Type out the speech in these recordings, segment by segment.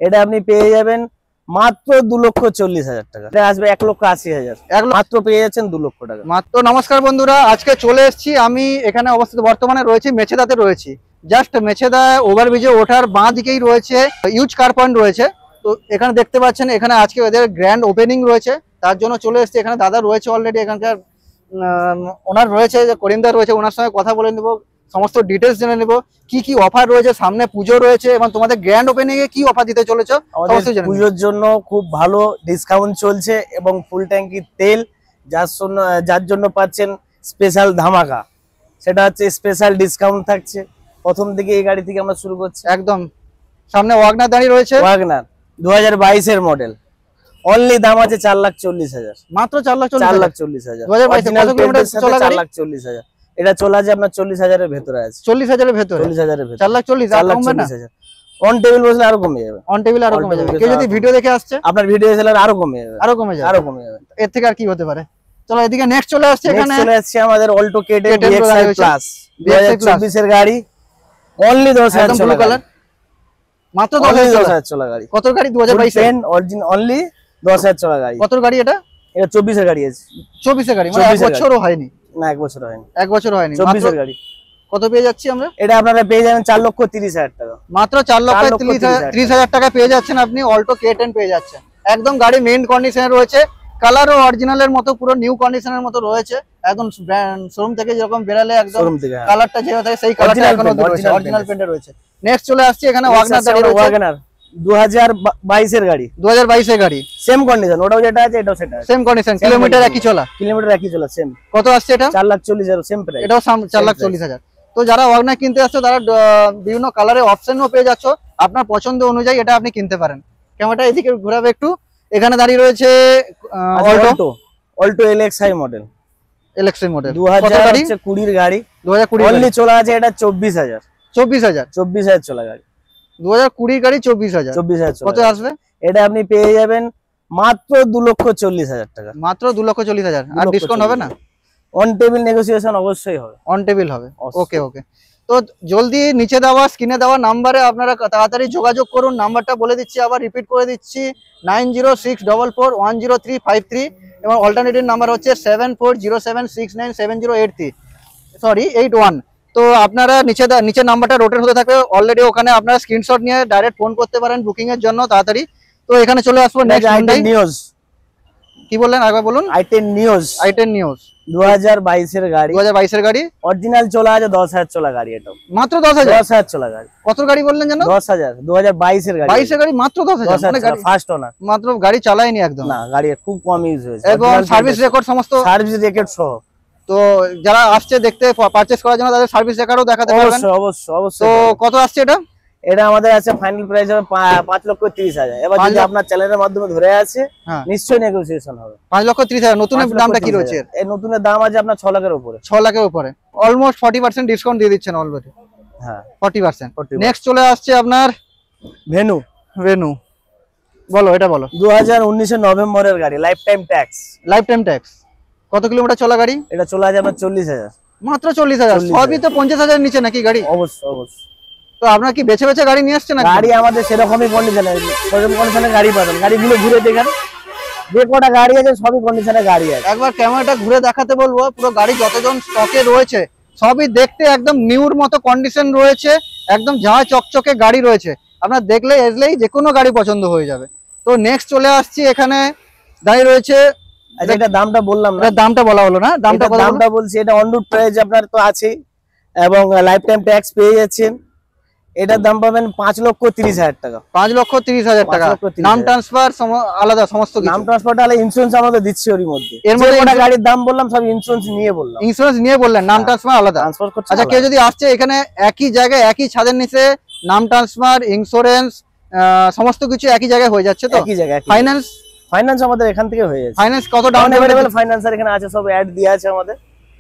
এটা আপনি পেয়ে যাবেন মাত্র 2,40,000 টাকা। এটা আসবে 1,80,000, মাত্র পেয়ে যাচ্ছেন 2 লক্ষ টাকা মাত্র। নমস্কার বন্ধুরা, আজকে চলে এসেছি আমি এখানে অবস্থিত, বর্তমানে রয়েছি মেছেদাতে রয়েছি। জাস্ট মেছেদা ওভারব্রিজে ওঠার বাঁ দিকেই রয়েছে ইউজ কার পয়েন্ট রয়েছে। তো এখানে দেখতে পাচ্ছেন, এখানে আজকে এদের গ্র্যান্ড ওপেনিং রয়েছে, তার জন্য চলে এসেছি। এখানে দাদা রয়েছে অলরেডি, এখানকার ওনার রয়েছে যে করিমদার রয়েছে, ওনার সঙ্গে কথা বলে নেব, সমস্ত ডিটেলস জেনে নেব, কি কি অফার রয়েছে, সামনে পুজো রয়েছে এবং তোমাদের গ্র্যান্ড ওপেনিং এ কি অফার দিতে চলেছো। পুজোর জন্য খুব ভালো ডিসকাউন্ট চলছে এবং ফুল ট্যাঙ্কি তেল যার জন্য পাচ্ছেন স্পেশাল ধামাকা, সেটা হচ্ছে স্পেশাল ডিসকাউন্ট থাকছে। প্রথম দিকে এই গাড়ি থেকে আমরা শুরু করছি। একদম সামনে ওয়াগনার দাঁড়িয়ে রয়েছে, ওয়াগনার 2022 এর মডেল, অনলি দাম আছে 4,40,000, মাত্র 4,40,000। 4,40,000 এটা চলে আছে আপনার 40,000 এর ভেতরে আছে, 40,000 এর ভেতরে, 40,000 এর ভেতরে, 4,40,000। অন টেবিল বসলে আরো কমে যাবে, অন টেবিল আরো কমে যাবে। কেউ যদি ভিডিও দেখে আসছে, আপনার ভিডিও এসে আরো কমে যাবে, আরো কমে যাবে, আরো কমে যাবে। এর থেকে আর কি হতে পারে। চলো এদিকে নেক্সট চলে আসছে, এখানে চলে আসছে আমাদের অল্টো কেটেন DXi প্লাস 2024 এর গাড়ি, অনলি 10,000 ব্লু কালার, মাত্র 10,000 চলা গাড়ি। কত গাড়ি? 2022 এর অরিজিন, অনলি 10,000 চলা গাড়ি। কত গাড়ি এটা? এটা 24 এর গাড়ি আছে। 24 এর গাড়ি, মানে 1 বছরও হয়নি। না 1 বছর হয়নি, 1 বছর হয়নি। 24 এর গাড়ি। কত পেয়ে যাচ্ছি আমরা? এটা আপনারা পেয়ে যাবেন 4,30,000 টাকা, মাত্র 4,30,000 টাকা পেয়ে যাচ্ছেন আপনি। অল্টো K10 পেয়ে যাচ্ছেন, একদম গাড়ি মেইন কন্ডিশনে রয়েছে, কালারও অরিজিনালের মতো, পুরো নিউ কন্ডিশনের মতো রয়েছে। একদম শোরুম থেকে যেরকম বেরালে একদম কালারটা যেভাবে থাকে সেই কালারটা এখনো রয়েছে, অরিজিনাল পেন্টে রয়েছে। নেক্সট চলে আসছে এখানে ওয়াগনার দাঁড়িয়ে রয়েছে, ওয়াগনার 2022 এর গাড়ি, 2022 এর গাড়ি, সেম কন্ডিশন, ওটাও যেটা আছে এটাও সেটা, সেম কন্ডিশন, কিলোমিটার একই চলা, সেম। কত আসছে এটা? 4,40,000 সেম প্রাইস, এটাও 4,40,000। তো যারা ওয়াগনার কিনতে আসছে তারা বিভিন্ন কালারের অপশনও পেয়ে যাচ্ছ, আপনার পছন্দ অনুযায়ী এটা আপনি কিনতে পারেন। ক্যামেরাটা এদিকে ঘোরাবে একটু। এখানে দাঁড়িয়ে রয়েছে Alto LXi model, LXi model 2020 এর গাড়ি, 2020 অনলি চলা আছে এটা 24,000, 24,000 চলা গাড়ি, 2020 গাড়ি 24,000। কত আসবে? এটা আপনি পেয়ে যাবেন মাত্র 2,40,000 টাকা, মাত্র 2,40,000। আর ডিসকাউন্ট হবে না? অন টেবিল নেগোসিয়েশন অবশ্যই হবে, অন টেবিল হবে। ওকে ওকে। তো জলদি নিচে দেওয়া স্ক্রিনে দেওয়া নাম্বারে আপনারা তাড়াতাড়ি যোগাযোগ করুন। নাম্বারটা বলে দিচ্ছি, আবার রিপিট করে দিচ্ছি, 9064441353 এবং অল্টারনেটিভ নাম্বার হচ্ছে 7407697083, সরি 81। তো আপনারা নিচে নাম্বারটা রোটেট হতে থাকবে অলরেডি, ওখানে আপনারা স্ক্রিনশট নিয়ে ডাইরেক্ট ফোন করতে পারেন বুকিং এর জন্য তাড়াতাড়ি। তো এখানে চলে আসবো নেক্সট হান্ডাই নিউজ। কি বললেন আরেকবার বলুন? i10 নিউজ 2022 এর গাড়ি, 2022 এর গাড়ি, অরিজিনাল চলা আছে 10,000 চলা গাড়ি, এটা মাত্র 10,000 চলা গাড়ি। কত গাড়ি বললেন জানো? 10,000, 2022 এর গাড়ি, 22 এর গাড়ি মাত্র 10,000, মানে গাড়ি ফার্স্ট ওনার, মাত্র গাড়ি চালায়নি একদম, না গাড়ি খুব কম ইউজ হয়েছে, এবং সার্ভিস রেকর্ড, সমস্ত সার্ভিস রেকর্ড সহ। তো যারা আসছে দেখতে পারচেজ করার জন্য তাদের সার্ভিস রেকর্ডও দেখাতে পারবেন। অবশ্যই। তো কত আসছে এটা? এটা আমাদের আছে ফাইনাল প্রাইস হবে 5,30,000। এবার যদি আপনার চ্যানেলের মাধ্যমে ধরে আছে নিশ্চয়ই নেগোসিয়েশন হবে। 5,30,000। নতুনের দামটা কি রয়েছে? এই নতুনের দাম আছে আপনার 6 লাখের উপরে, 6 লাখের উপরে, অলমোস্ট 40% ডিসকাউন্ট দিয়ে দিচ্ছেন অলরেডি। হ্যাঁ 40%। নেক্সট চলে আসছে আপনার ভেনু, বলো এটা বলো। 2019 এর নভেম্বরের গাড়ি, লাইফ টাইম ট্যাক্স। কত কিলোমিটার চলা গাড়ি? এটা চলে আছে আপনার 40,000, মাত্র 40,000। সবই তো 50,000 নিচে নাকি গাড়ি? অবশ্যই। তো আপনারা কি বেছে বেছে গাড়ি নিয়ে আসছেন? গাড়ি আমাদের সেরকমই কন্ডিশনে, সেরকম কন্ডিশনে গাড়ি পাবেন। গাড়িগুলো ঘুরে দেখেন, যে কটা গাড়ি আছে সবই কন্ডিশনে গাড়ি আছে। একবার ক্যামেরাটা ঘুরে দেখাতে বলবো, পুরো গাড়ি যতজন স্টকে রয়েছে সবই দেখতে একদম নিউর মতো কন্ডিশন রয়েছে, একদম ঝাঁ চকচকে গাড়ি রয়েছে। আপনার দেখলে এসলেই যে কোনো গাড়ি পছন্দ হয়ে যাবে। তো নেক্সট চলে আসছি, এখানে দাঁড়িয়ে রয়েছে, আচ্ছা এটা দামটা বললাম না, দামটা বলা হলো না, দামটা বলছি। এটা অন রুট প্রাইস আপনার তো আছেই এবং লাইফ টাইম ট্যাক্স পেয়ে যাচ্ছেন। এটার দাম পাবেন 5,30,000 টাকা, 5,30,000 টাকা। নাম ট্রান্সফার আলাদা, সমস্ত কিছু। নাম ট্রান্সফারটা আলাদা, ইন্স্যুরেন্স আমাদের দিচ্ছি ওর মধ্যে। এর মধ্যে একটা গাড়ির দাম বললাম, সব ইন্স্যুরেন্স নিয়ে বললাম, নাম ট্রান্সফার আলাদা। আচ্ছা কেউ যদি আসছে এখানে একই জায়গায় একই ছাদের নিচে নাম ট্রান্সফার, ইন্স্যুরেন্স সমস্ত কিছু একই জায়গায় হয়ে যাচ্ছে, তো একই জায়গায়। ফাইন্যান্স আমাদের এখান থেকে হয়ে যাচ্ছে। ফাইন্যান্স কত ডাউন অ্যাভেলেবল ফাইন্যান্সার এখানে আছে, সব অ্যাড দেওয়া আছে আমাদের।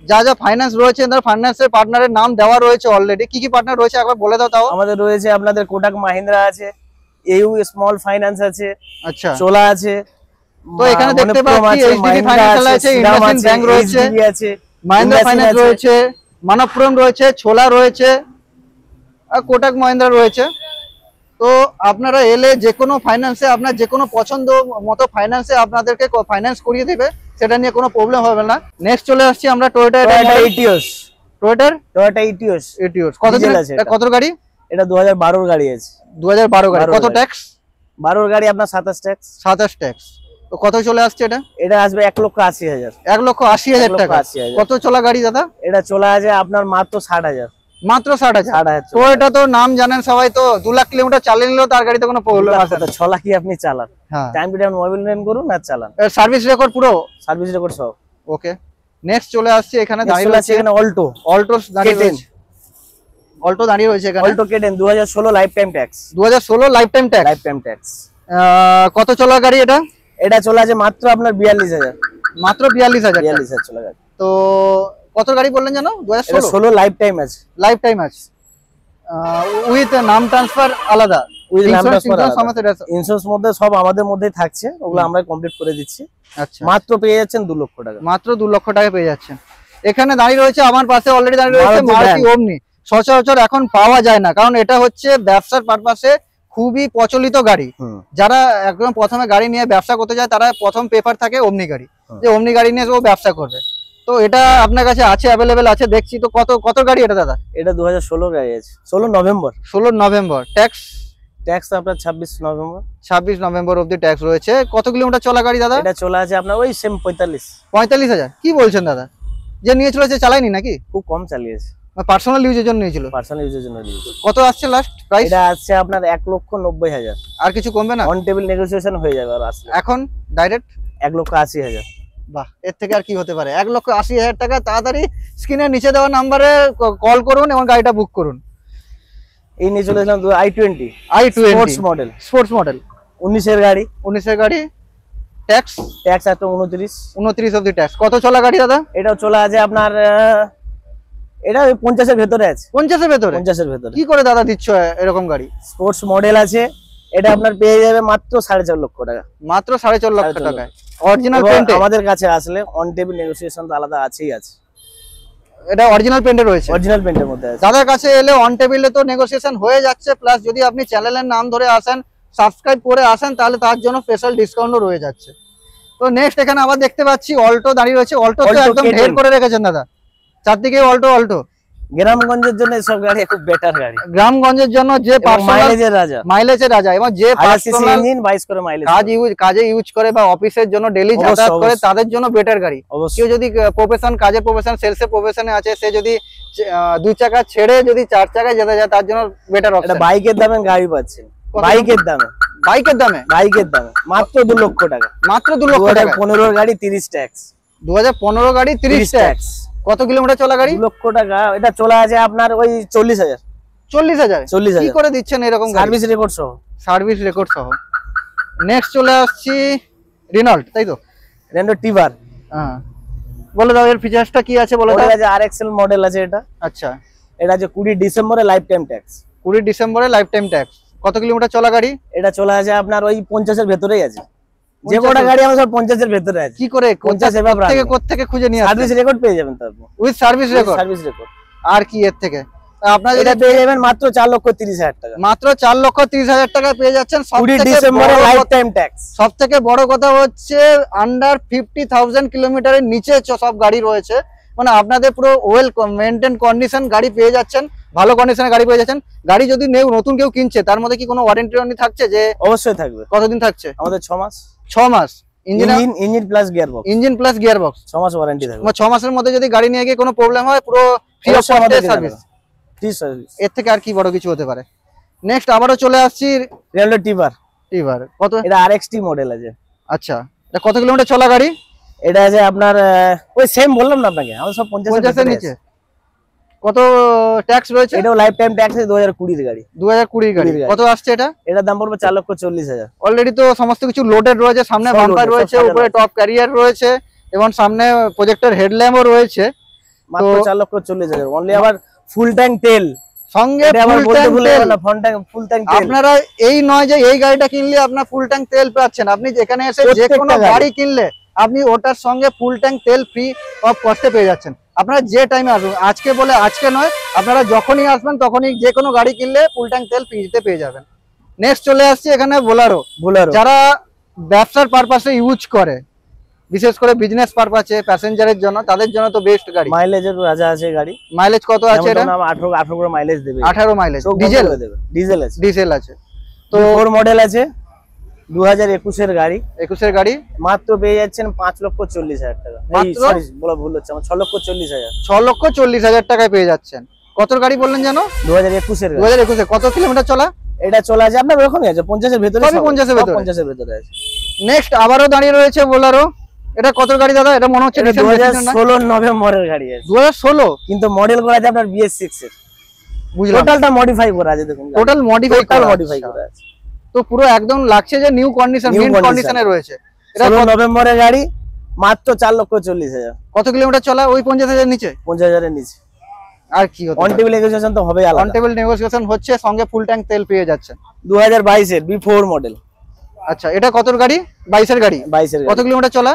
যা ফাইন্যান্স রয়েছে, ফাইন্যান্সের পার্টনারের নাম দেওয়া রয়েছে অলরেডি। কি কি পার্টনার রয়েছে একবার বলে দাও তাও। আমাদের রয়েছে আপনাদের কোটাক মাহিন্দ্রা আছে, AU স্মল ফাইন্যান্স আছে, আচ্ছা চোলা আছে। তো এখানে দেখতে পাচ্ছি HDB ফাইন্যান্স আছে, ইন্ডাসইন্ড ব্যাংক রয়েছে, মাহিন্দ্রা ফাইন্যান্স রয়েছে, মানবপুরম রয়েছে, ছোলা রয়েছে আর কোটাক মাহিন্দ্রা রয়েছে। তো আপনারা এলে যে কোনো ফাইন্যান্সে আপনার যে কোনো পছন্দ মতো ফাইন্যান্সে আপনাদেরকে ফাইন্যান্স করিয়ে দেবে, সেটা নিয়ে কোনো প্রবলেম হবে না। নেক্সট চলে আসছি আমরা টয়োটা ইটিওস। টয়োটা ইটিওস কত আছে? কত গাড়ি? এটা 2012 গাড়ি আছে। 2012 গাড়ি। কত ট্যাক্স? 12 গাড়ি আপনার 27 ট্যাক্স। 27 ট্যাক্স। তো কত চলে আসছে এটা? এটা আসবে 1,80,000। 1,80,000 টাকা। কত চলা গাড়ি দাদা? এটা চলে আছে আপনার মাত্র 60,000। মাত্র 60,000। তো এটা তো নাম জানেন সবাই, তো 2 লাখ কিলোমিটার চালিয়ে নিলেও তার গাড়িতে কোনো প্রবলেম আসে না। 6 লাখ কি আপনি চালান, টাইম টু টাইম মোবাইল নেন করুন আর চালান। সার্ভিস রেকর্ড পুরো? সার্ভিস রেকর্ড সব ওকে। নেক্সট চলে আসছে এখানে দাঁড়িয়ে আছে এখানে অল্টো দাঁড়িয়ে রয়েছে। অল্টো দাঁড়িয়ে রয়েছে এখানে। Alto K ten 2016 life time tax. 2016 life time tax. কত চলা গাড়ি এটা? এটা চলে আছে মাত্র আপনার 42,000। মাত্র 42,000। 42,000 চলে গেছে। তো কত গাড়ি বললেন জানো? 2016 লাইফ টাইম আছে। লাইফ টাইম আছে উইথ নাম ট্রান্সফার আলাদা, উইথ নাম ট্রান্সফার ইন্স্যুরেন্স মধ্যে সব আমাদের মধ্যেই থাকছে, ওগুলো আমরা কমপ্লিট করে দিচ্ছি। আচ্ছা, মাত্র পেয়ে যাচ্ছেন 2 লক্ষ টাকা। মাত্র 2 লক্ষ টাকা পেয়ে যাচ্ছেন। এখানে দাঁড়িয়ে রয়েছে আমার পাশে অলরেডি দাঁড়িয়ে রয়েছে মারুতি ওমনি। সচরাচর এখন পাওয়া যায় না, কারণ এটা হচ্ছে ব্যবসার পারপাসে খুবই প্রচলিত গাড়ি। যারা একদম প্রথমে গাড়ি নিয়ে ব্যবসা করতে যায় তারা প্রথম পেপার থাকে ওমনি গাড়ি, যে ওমনি গাড়ি নিয়ে ও ব্যবসা করবে। তো এটা আপনার কাছে আছে, অ্যাভেলেবেল আছে দেখছি। তো কত গাড়ি এটা দাদা? এটা 2016 গাড়ি আছে। 16 নভেম্বর। ট্যাক্স আপনার 26 নভেম্বর অবধি ট্যাক্স রয়েছে। কত কিলোমিটার চলা গাড়ি দাদা? এটা চলে আছে আপনার ওই সেম 45,000। কি বলছেন দাদা? যে নিয়ে চলেছে চালায়নি নাকি? খুব কম চালিয়েছে, পার্সোনাল ইউজের জন্য নিয়েছিল। কত আসছে লাস্ট প্রাইস? এটা আসছে আপনার 1,90,000। আর কিছু কমবে না? অন টেবিল নেগোসিয়েশন হয়ে যাবে। আর আসলে এখন ডাইরেক্ট 1,80,000। বাহ, এর থেকে আর কি হতে পারে? 1,80,000 টাকা। তাড়াতাড়ি স্ক্রিনের নিচে দেওয়া নাম্বারে কল করুন এবং গাড়িটা বুক করুন। এই নিয়ে চলে এলাম i20 স্পোর্টস মডেল। 19 এর গাড়ি। ট্যাক্স একটা 29 অবধি ট্যাক্স। কত চলা গাড়ি দাদা? এটাও চলে আছে আপনার, এটা 50 এর ভেতরে আছে। 50 এর ভেতরে? কি করে দাদা দিচ্ছ এরকম গাড়ি? স্পোর্টস মডেল আছে, এটা আপনার পেয়ে যাবে মাত্র 4.5 লক্ষ টাকা। মাত্র 4.5 লক্ষ টাকায় অরিজিনাল পেন্ট। আমাদের কাছে আসলে অন টেবিল নেগোসিয়েশন তো আলাদা আছে। এটা অরিজিনাল পেন্টে রয়েছে, অরিজিনাল পেন্টের মধ্যে আছে। দাদার কাছে এলে অন টেবিলে তো নেগোসিয়েশন হয়ে যাচ্ছে, প্লাস যদি আপনি চ্যানেলের নাম ধরে আসেন, সাবস্ক্রাইব করে আসেন, তাহলে তার জন্য স্পেশাল ডিসকাউন্টও রয়ে যাচ্ছে। তো নেক্সট এখানে আবার দেখতে পাচ্ছি অল্টো দাঁড়িয়ে রয়েছে। অল্টো তো একদম ঢের করে রেখেছেন দাদা, চারদিকে অল্টো। গ্রামগঞ্জের জন্য সব গাড়ি খুব বেটার গাড়ি। গ্রামগঞ্জের জন্য যে মাইলেজের রাজা এবং যে ইঞ্জিন 22 করে মাইলেজ কাজে ইউজ করে বা অফিসের জন্য ডেইলি যাতায়াত করে, তাদের জন্য বেটার গাড়ি। কেউ যদি প্রফেশন সেলসের প্রফেশনে আছে, সে যদি 2 চাকা ছেড়ে যদি 4 চাকায় যেতে যায়, তার জন্য বেটার অপশন। বাইকের দামে গাড়ি পাচ্ছেন, বাইকের দামে মাত্র 2 লক্ষ টাকা। মাত্র 2 লক্ষ টাকা। 2015 গাড়ি 30 ট্যাক্স। 2015 গাড়ি 30 ট্যাক্স। কত কিলোমিটার চলা গাড়ি? 2 লক্ষ টাকা। এটা চলে আছে আপনার ওই 40,000। কি করে দিচ্ছেন এরকম গাড়ি? সার্ভিস রেকর্ড সহ। নেক্সট চলে আসছি রেনল্ট, তাই তো? রেনল্ট টিভার। হ্যাঁ, বলে দাও এর ফিচারসটা কি আছে বলে দাও। এটা আরএক্সএল মডেল আছে এটা। আচ্ছা, এটা যে 20 ডিসেম্বরে লাইফ টাইম ট্যাক্স। 20 ডিসেম্বরে লাইফ টাইম ট্যাক্স। কত কিলোমিটার চলা গাড়ি? এটা চলে আছে আপনার ওই 50 এর ভেতরেই আছে। যে কোটা গাড়ি আমার সব 50 এর ভেতরে আছে। কি করে 50 থেকে খুঁজে নিয়ে আসেন? সার্ভিস রেকর্ড পেয়ে যাবেন তারপর। With service record. আর কি এর থেকে? আপনারা এটা পেয়ে যাবেন মাত্র 4,30,000 টাকা। মাত্র 4,30,000 টাকা পেয়ে যাচ্ছেন 20 ডিসেম্বরে লাইফ টাইম ট্যাক্স। সবথেকে বড় কথা হচ্ছে আন্ডার 50,000 কিলোমিটারের নিচে সব গাড়ি রয়েছে। মানে আপনাদের পুরো ওয়েল মেইনটেইন কন্ডিশন গাড়ি পেয়ে যাচ্ছেন, ভালো কন্ডিশনে গাড়ি পেয়ে যাচ্ছেন। গাড়ি যদি নতুন কেউ কিনছে, তার মধ্যে কি কোনো ওয়ারেন্টি থাকছে? যে অবশ্যই থাকবে। কতদিন থাকছে? আমাদের 6 মাস। 6 মাস। ইঞ্জিন প্লাস গিয়ারবক্স 6 মাস ওয়ারেন্টি থাকবে। 6 মাসের মধ্যে যদি গাড়ি নিয়ে গিয়ে কোনো প্রবলেম হয়, পুরো ফ্রি অফ সার্ভিস। এর থেকে আর কি বড় কিছু হতে পারে? নেক্সট আবারও চলে আসছি রেনল্ট টিভার। কত? এটা আরএক্সটি মডেল আছে। আচ্ছা, এটা কত কিলোমিটার চলা গাড়ি? এটা আছে আপনার ওই সেম বললাম না আপনাকে, আমাদের সব 50 এর নিচে। কত ট্যাক্স রয়েছে? এটাও লাইফ টাইম ট্যাক্স আছে। 2020 এর গাড়ি। 2020 গাড়ি। কত আসছে এটা? এটার দাম পড়বে 4,40,000। অলরেডি তো সমস্ত কিছু লোডেড রয়েছে, সামনে বাম্পার রয়েছে, উপরে টপ ক্যারিয়ার রয়েছে এবং সামনে প্রজেক্টর হেডল্যাম্পও রয়েছে। মাত্র 4,40,000 অনলি। আবার ফুল ট্যাঙ্ক তেল সঙ্গে। Full tank. আপনারা এই নয় যে এই গাড়িটা কিনলে আপনার ফুল ট্যাঙ্ক তেল পাচ্ছেন, আপনি যেখানে এসে যে কোনো গাড়ি কিনলে আপনি ওটার সঙ্গে ফুল ট্যাঙ্ক তেল ফ্রি অফ কস্টে পেয়ে যাচ্ছেন। আপনারা যে টাইমে আসবেন, আজকে বলে আজকে নয়, আপনারা যখনই আসবেন তখনই যে কোনো গাড়ি কিনলে ফুল ট্যাঙ্ক তেল ফ্রিতে পেয়ে যাবেন। নেক্সট চলে আসছে এখানে বোলারো। বোলেরো যারা ব্যবসার পারপাসে ইউজ করে, বিশেষ করে বিজনেস পারপাসে প্যাসেঞ্জারের জন্য, তাদের জন্য তো বেস্ট গাড়ি। মাইলেজের রাজা আছে গাড়ি। মাইলেজ কত আছে এটা? 18 করে মাইলেজ দেবে। 18 মাইলেজ। চোখ বন্ধ ডিজেল করে দেবে। ডিজেল আছে। ডিজেল আছে। তো 4 মডেল আছে, 2021 এর গাড়ি। 21 এর গাড়ি মাত্র পেয়ে যাচ্ছেন 5,40,000 টাকা। মাত্র? সরি বলা ভুল হচ্ছে আমার, 6,40,000। 6,40,000 টাকায় পেয়ে যাচ্ছেন। কত গাড়ি বললেন জানো? 2021 এর গাড়ি। 2021 কত কিলোমিটার চলা? এটা চলে আছে আপনার ওরকমই আছে, 50 এর ভিতরে। সবই 50 এর ভিতরে। 50 এর ভিতরে আছে। নেক্সট আবারও দাঁড়িয়ে রয়েছে বোলেরো। এটা কত গাড়ি দাদা? এটা মনে হচ্ছে এটা 2016 নভেম্বরের গাড়ি আছে। 2016 কিন্তু মডেল করা আছে আপনার BS6 এর। বুঝলাম। টোটালটা মডিফাই করা আছে, দেখুন টোটাল মডিফাই করা আছে। তো পুরো একদম লাগছে যে new condition, New mint condition। কন্ডিশনে রয়েছে। এটা 16 নভেম্বরের গাড়ি, মাত্র 4,40,000। কত কিলোমিটার চলা? ওই 50,000 নিচে। 50,000 এর নিচে। আর কি হতে অন টেবিল নেগোসিয়েশন তো হবে আলাদা। অন টেবিল নেগোসিয়েশন হচ্ছে, সঙ্গে ফুল ট্যাঙ্ক তেল পেয়ে যাচ্ছেন। 2022 এর B4 মডেল। আচ্ছা, এটা কত গাড়ি? 22 এর গাড়ি। 22 এর কত গাড়ি। কিলোমিটার চলা?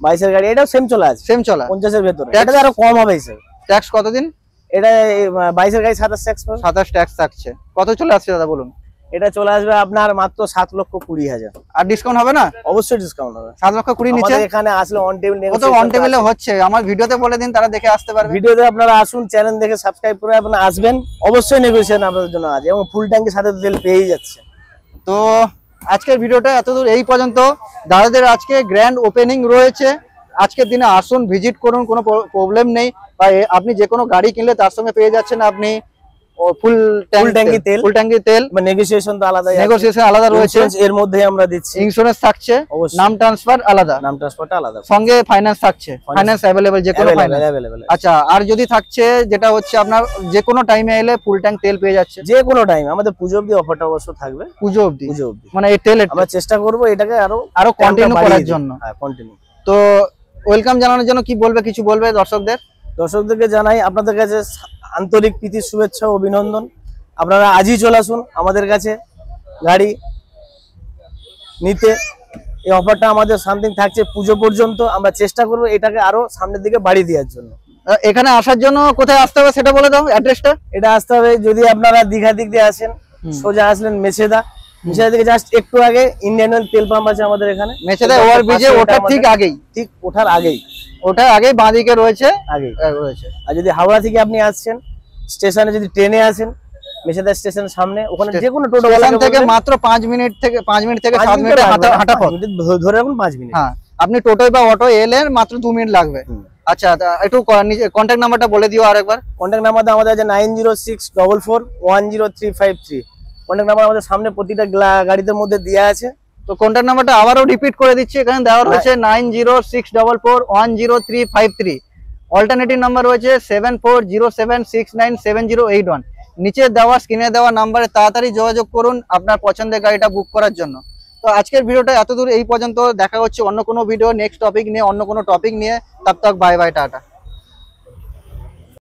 22 এর গাড়ি, এটাও সেম চলে আছে। সেম চলা। 50 এর ভিতরে। Tax? এটাতে আরো কম হবে স্যার। ট্যাক্স কতদিন? এটা 22 এর গাড়ি 27 ট্যাক্স পাবে। 27 ট্যাক্স থাকছে। কত চলে আসছে দাদা বলুন? এটা চলে আসবে আপনার মাত্র 7,20,000। আর ডিসকাউন্ট হবে না? অবশ্যই ডিসকাউন্ট হবে। 7,20,000 নিচে। আমাদের এখানে আসলে অন টেবিল কত নেগোসিয়েশন অন টেবিলে হচ্ছে? আমার ভিডিওতে বলে দিন, তারা দেখে আসতে পারবে। ভিডিওতে আপনারা আসুন, চ্যানেল দেখে সাবস্ক্রাইব করে আপনারা আসবেন, অবশ্যই নেগোসিয়েশন আপনাদের জন্য আছে এবং ফুল ট্যাঙ্কের সাথে তেল পেয়েই যাচ্ছে। তো আজকের ভিডিওটা এতদূর এই পর্যন্ত। দাদাদের আজকে গ্র্যান্ড ওপেনিং রয়েছে। আজকের দিনে আসুন, ভিজিট করুন, কোনো প্রবলেম নেই। বা আপনি যে কোনো গাড়ি কিনলে তার সঙ্গে পেয়ে যাচ্ছেন আপনি ফুল ট্যাঙ্কি তেল। ফুল ট্যাঙ্কি তেল, নেগোসিয়েশন তো আলাদা, নেগোসিয়েশন আলাদা রয়েছে। এর মধ্যেই আমরা দিচ্ছি। ইন্স্যুরেন্স থাকছে, নাম ট্রান্সফার আলাদা, নাম ট্রান্সফারটা আলাদা, সঙ্গে ফাইন্যান্স থাকছে। ফাইন্যান্স अवेलेबल, যে কোনো ফাইন্যান্স अवेलेबल। আচ্ছা, আর যদি থাকছে যেটা হচ্ছে আপনার যে কোনো টাইমে এলে ফুল ট্যাঙ্ক তেল পেয়ে যাচ্ছে। যে কোনো টাইম, আমাদের পুজো অবধি অফারটা অবশ্য থাকবে। পুজো অবধি মানে এই তেল আমরা চেষ্টা করব এটাকে আরো কন্টিনিউ করার জন্য। হ্যাঁ, কন্টিনিউ। তো ওয়েলকাম জানানোর জন্য কি বলবে, কিছু বলবে দর্শকদের? দর্শকদেরকে জানাই আপনাদের কাছে আন্তরিক প্রীতি, শুভেচ্ছা ও অভিনন্দন। আপনারা আজই চলে আসুন আমাদের কাছে গাড়ি নিতে। এই অফারটা আমাদের সামথিং থাকছে পুজো পর্যন্ত। আমরা চেষ্টা করব এটাকে আরো সামনের দিকে বাড়িয়ে দেওয়ার জন্য। এখানে আসার জন্য কোথায় আসতে হবে সেটা বলে দাও, অ্যাড্রেসটা। এটা আসতে হবে, যদি আপনারা দীঘা দিক দিয়ে আসেন, সোজা আসলেন মেছেদা। মেছেদা থেকে জাস্ট একটু আগে ইন্ডিয়ান অয়েল তেল পাম্প আছে আমাদের এখানে। মেছেদা ওভারব্রিজে ওঠার ঠিক আগেই, ঠিক ওঠার আগেই, ওঠার আগেই বাঁ দিকে রয়েছে আগেই রয়েছে। আর যদি হাওড়া থেকে আপনি আসছেন, স্টেশনে যদি ট্রেনে আসেন, মেছেদা স্টেশনের সামনে, ওখানে যে কোনো টোটো থেকে মাত্র 5 মিনিট থেকে 7 মিনিটে হাঁটা পথ ধরে রাখুন, 5 মিনিট। হ্যাঁ, আপনি টোটোয় বা অটো এলেন মাত্র 2 মিনিট লাগবে। আচ্ছা, একটু কন্ট্যাক্ট নাম্বারটা বলে দিও আরেকবার। কন্ট্যাক্ট নাম্বারটা আমাদের আছে 9064410353। কন্ট্যাক্ট নাম্বার আমাদের সামনে প্রতিটা গাড়িদের মধ্যে দেওয়া আছে। তো কন্ট্যাক্ট নাম্বারটা আবারও রিপিট করে দিচ্ছি, এখানে দেওয়া রয়েছে 9064410353। অল্টারনেটিভ নাম্বার রয়েছে 7407697081। নিচে দেওয়া স্ক্রিনে দেওয়া নাম্বারে তাড়াতাড়ি যোগাযোগ করুন আপনার পছন্দের গাড়িটা বুক করার জন্য। তো আজকের ভিডিওটা এতদূর এই পর্যন্ত। দেখা হচ্ছে অন্য কোনো ভিডিও, নেক্সট টপিক নিয়ে, অন্য কোনো টপিক নিয়ে। তব তক বাই বাই, টাটা।